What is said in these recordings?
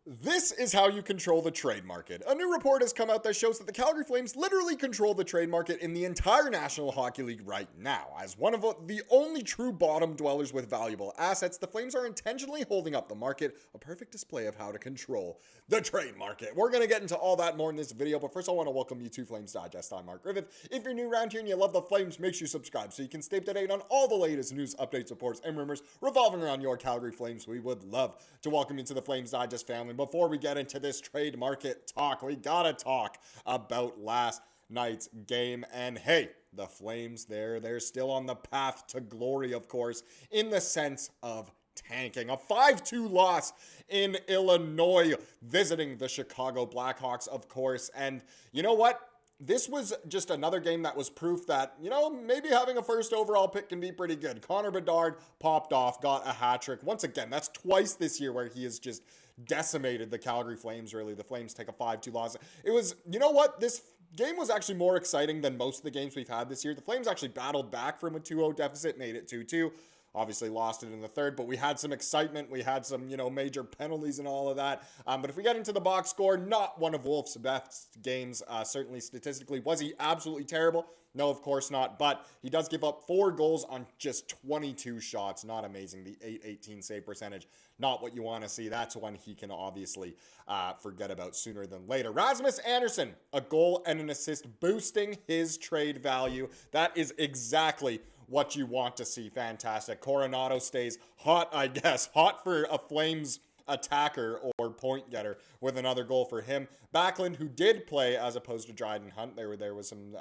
This is how you control the trade market. A new report has come out that shows that the Calgary Flames literally control the trade market in the entire National Hockey League right now. As one of the only true bottom dwellers with valuable assets, the Flames are intentionally holding up the market, a perfect display of how to control the trade market. We're going to get into all that more in this video, but first I want to welcome you to Flames Digest. I'm Mark Griffith. If you're new around here and you love the Flames, make sure you subscribe so you can stay up to date on all the latest news, updates, reports, and rumors revolving around your Calgary Flames. We would love to welcome you to the Flames Digest family. Before we get into this trade market talk, we gotta talk about last night's game. And hey, the Flames, they're still on the path to glory, of course, in the sense of tanking. A 5-2 loss in Illinois, visiting the Chicago Blackhawks, of course. And you know what? This was just another game that was proof that, maybe having a first overall pick can be pretty good. Connor Bedard popped off, got a hat trick. Once again, that's twice this year where he has just decimated the Calgary Flames, really. The Flames take a 5-2 loss. It was, this game was actually more exciting than most of the games we've had this year. The Flames actually battled back from a 2-0 deficit, made it 2-2. Obviously lost it in the third, but we had some excitement. We had some, major penalties and all of that. But if we get into the box score, not one of Wolf's best games, certainly statistically. Was he absolutely terrible? No, of course not. But he does give up 4 goals on just 22 shots. Not amazing. The .818 save percentage, not what you want to see. That's one he can obviously forget about sooner than later. Rasmus Andersson, a goal and an assist, boosting his trade value. That is exactly what you want to see. Fantastic. Coronato stays hot, I guess. Hot for a Flames attacker or point getter with another goal for him. Backlund, who did play as opposed to Dryden Hunt. There was some,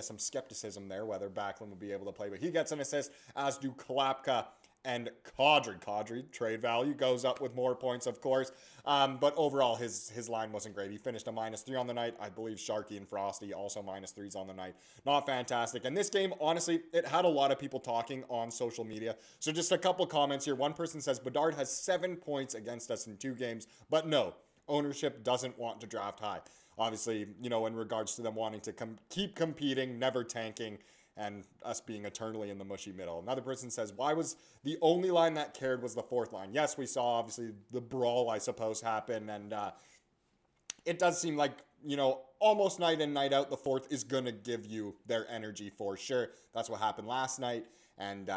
some skepticism there whether Backlund would be able to play, but he gets an assist, as do Klapka and Kadri. Kadri, trade value, goes up with more points, of course. But overall, his line wasn't great. He finished a -3 on the night. I believe Sharky and Frosty also -3s on the night. Not fantastic. And this game, honestly, it had a lot of people talking on social media. So just a couple comments here. One person says, Bedard has 7 points against us in 2 games. But no, ownership doesn't want to draft high. Obviously, in regards to them wanting to keep competing, never tanking, and us being eternally in the mushy middle. Another person says, why was the only line that cared was the 4th line? Yes, we saw, obviously, the brawl, I suppose, happen, and it does seem like, almost night in, night out, the 4th is going to give you their energy for sure. That's what happened last night, and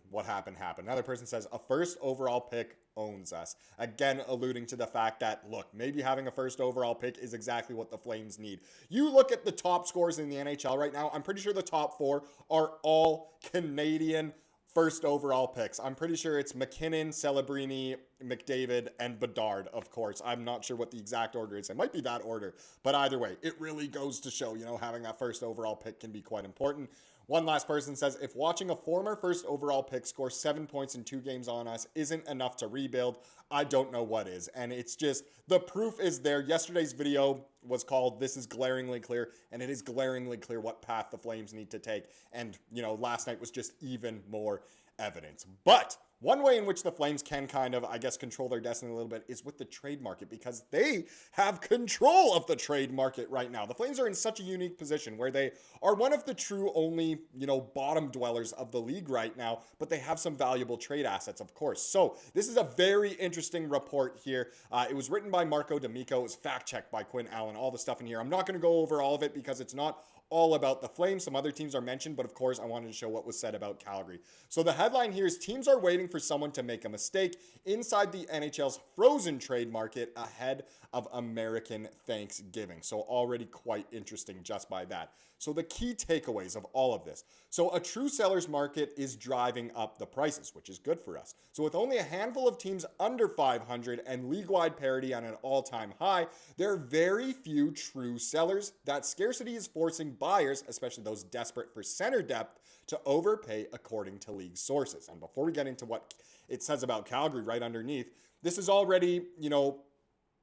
what happened. Another person says, a first overall pick owns us. Again, alluding to the fact that, look, maybe having a first overall pick is exactly what the Flames need. You look at the top scores in the NHL right now, I'm pretty sure the top 4 are all Canadian first overall picks. I'm pretty sure it's McKinnon, Celebrini, McDavid, and Bedard, of course. I'm not sure what the exact order is. It might be that order. But either way, it really goes to show, having that first overall pick can be quite important. One last person says, if watching a former first overall pick score 7 points in 2 games on us isn't enough to rebuild, I don't know what is. And it's just, the proof is there. Yesterday's video was called This is Glaringly Clear, and it is glaringly clear what path the Flames need to take. And, last night was just even more evidence. But one way in which the Flames can kind of, control their destiny a little bit is with the trade market, because they have control of the trade market right now. The Flames are in such a unique position where they are one of the true only, bottom dwellers of the league right now, but they have some valuable trade assets, of course. So this is a very interesting report here. It was written by Marco D'Amico. It was fact-checked by Quinn Allen, all the stuff in here. I'm not going to go over all of it because it's not all about the Flames. Some other teams are mentioned, but of course I wanted to show what was said about Calgary. So the headline here is, teams are waiting for someone to make a mistake inside the NHL's frozen trade market ahead of American Thanksgiving. So already quite interesting just by that. So the key takeaways of all of this. So a true seller's market is driving up the prices, which is good for us. So with only a handful of teams under 500 and league-wide parity on an all-time high, there are very few true sellers. That scarcity is forcing buyers, especially those desperate for center depth, to overpay according to league sources. And before we get into what it says about Calgary right underneath, this is already,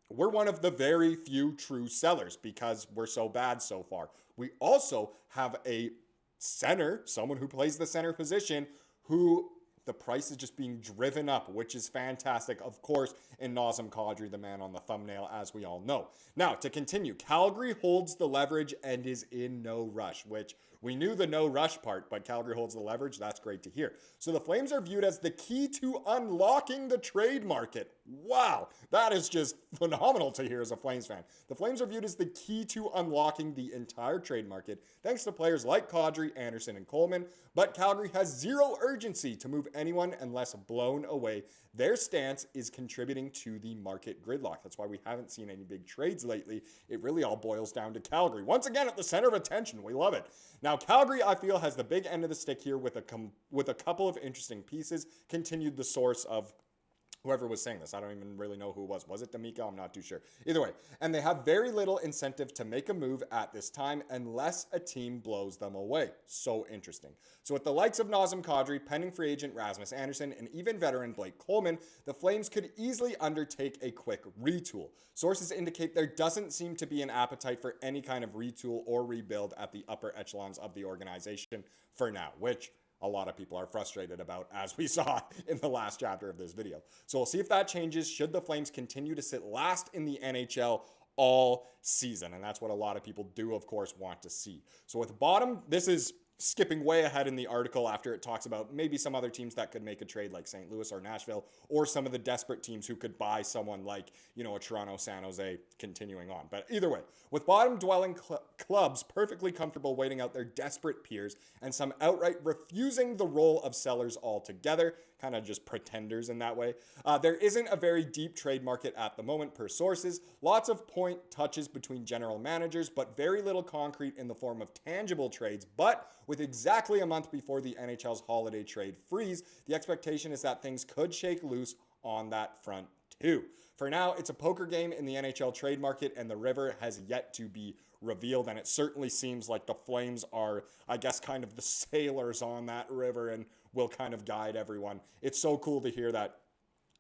we're one of the very few true sellers because we're so bad so far. We also have a center, someone who plays the center position, who the price is just being driven up, which is fantastic, of course, in Nazem Kadri, the man on the thumbnail, as we all know. Now, to continue, Calgary holds the leverage and is in no rush, which we knew the no rush part, but Calgary holds the leverage. That's great to hear. So the Flames are viewed as the key to unlocking the trade market. Wow, that is just phenomenal to hear as a Flames fan. The Flames are viewed as the key to unlocking the entire trade market, thanks to players like Kadri, Andersson, and Coleman, but Calgary has zero urgency to move anyone unless blown away. Their stance is contributing to the market gridlock. That's why we haven't seen any big trades lately. It really all boils down to Calgary. Once again, at the center of attention. We love it. Now, Calgary, I feel, has the big end of the stick here with a couple of interesting pieces. Continued the source of whoever was saying this. I don't even really know who it was. Was it D'Amico? I'm not too sure. Either way, and they have very little incentive to make a move at this time unless a team blows them away. So interesting. So with the likes of Nazem Kadri, pending free agent Rasmus Andersson, and even veteran Blake Coleman, the Flames could easily undertake a quick retool. Sources indicate there doesn't seem to be an appetite for any kind of retool or rebuild at the upper echelons of the organization for now, which a lot of people are frustrated about, as we saw in the last chapter of this video. So we'll see if that changes should the Flames continue to sit last in the NHL all season. And that's what a lot of people do, of course, want to see. So with bottom, this is skipping way ahead in the article after it talks about maybe some other teams that could make a trade like St. Louis or Nashville, or some of the desperate teams who could buy someone like, a Toronto, San Jose, continuing on. But either way, with bottom dwelling clubs perfectly comfortable waiting out their desperate peers and some outright refusing the role of sellers altogether, kind of just pretenders in that way. There isn't a very deep trade market at the moment per sources. Lots of point touches between general managers, but very little concrete in the form of tangible trades. But with exactly a month before the NHL's holiday trade freeze, the expectation is that things could shake loose on that front too. For now, it's a poker game in the NHL trade market, and the river has yet to be revealed, and it certainly seems like the Flames are, I guess, kind of the sailors on that river and will kind of guide everyone. It's so cool to hear that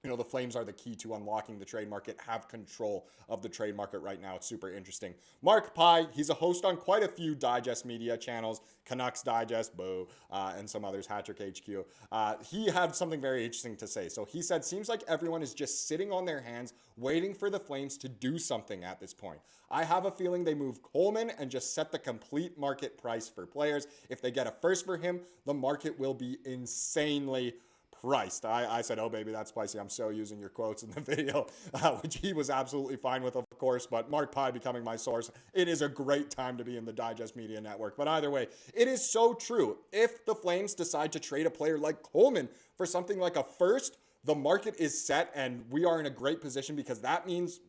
the Flames are the key to unlocking the trade market, have control of the trade market right now. It's super interesting. Mark Pye, he's a host on quite a few Digest media channels, Canucks Digest, boo, and some others, Hattrick HQ. He had something very interesting to say. So he said, seems like everyone is just sitting on their hands, waiting for the Flames to do something at this point. I have a feeling they move Coleman and just set the complete market price for players. If they get a first for him, the market will be insanely priced. I said, oh, baby, that's spicy. I'm so using your quotes in the video, which he was absolutely fine with, of course. But Mark Pye becoming my source, it is a great time to be in the Digest Media Network. But either way, it is so true. If the Flames decide to trade a player like Coleman for something like a first, the market is set and we are in a great position because that means,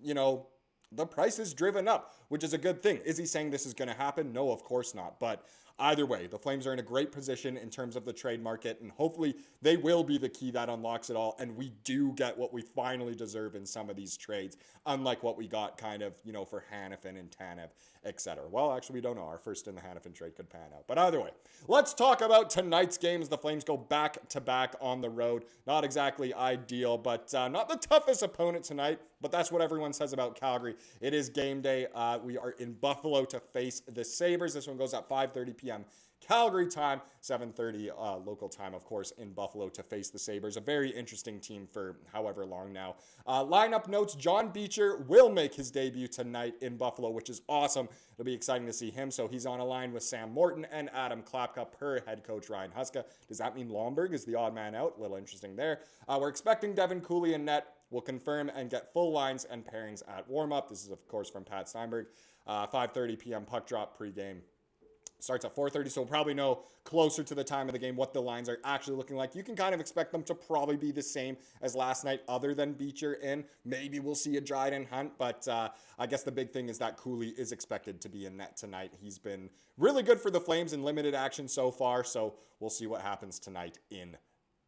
the price is driven up, which is a good thing. Is he saying this is going to happen? No, of course not. But either way, the Flames are in a great position in terms of the trade market, and hopefully they will be the key that unlocks it all, and we do get what we finally deserve in some of these trades, unlike what we got kind of, for Hanifin and Tanev, etc. Well, actually, we don't know. Our first in the Hanifin trade could pan out. But either way, let's talk about tonight's game as the Flames go back-to-back on the road. Not exactly ideal, but not the toughest opponent tonight, but that's what everyone says about Calgary. It is game day. We are in Buffalo to face the Sabres. This one goes at 5:30 p.m. Calgary time, 7:30 local time, of course, in Buffalo to face the Sabres. A very interesting team for however long now. Lineup notes, John Beecher will make his debut tonight in Buffalo, which is awesome. It'll be exciting to see him. So he's on a line with Sam Morton and Adam Klapka per head coach Ryan Huska. Does that mean Lomberg is the odd man out? A little interesting there. We're expecting Devin Cooley and net. We'll confirm and get full lines and pairings at warm-up. This is, of course, from Pat Steinberg. 5:30 p.m. puck drop pregame. Starts at 4:30, so we'll probably know closer to the time of the game what the lines are actually looking like. You can kind of expect them to probably be the same as last night, other than Beecher in. Maybe we'll see a Dryden Hunt, but I guess the big thing is that Cooley is expected to be in net tonight. He's been really good for the Flames in limited action so far, so we'll see what happens tonight in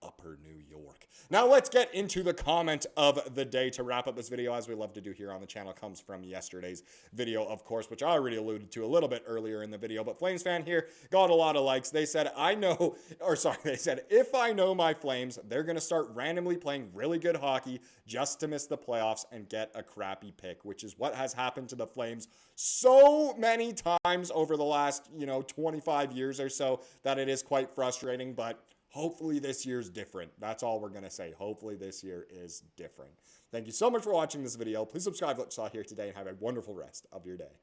Upper New York. Now let's get into the comment of the day to wrap up this video, as we love to do here on the channel. Comes from yesterday's video, of course, which I already alluded to a little bit earlier in the video, but Flames fan here got a lot of likes. They said, they said, if I know my Flames, they're going to start randomly playing really good hockey just to miss the playoffs and get a crappy pick, which is what has happened to the Flames so many times over the last, 25 years or so that it is quite frustrating, but Hopefully this year's different. That's all we're going to say. Hopefully this year is different. Thank you so much for watching this video. Please subscribe to what you saw here today and have a wonderful rest of your day.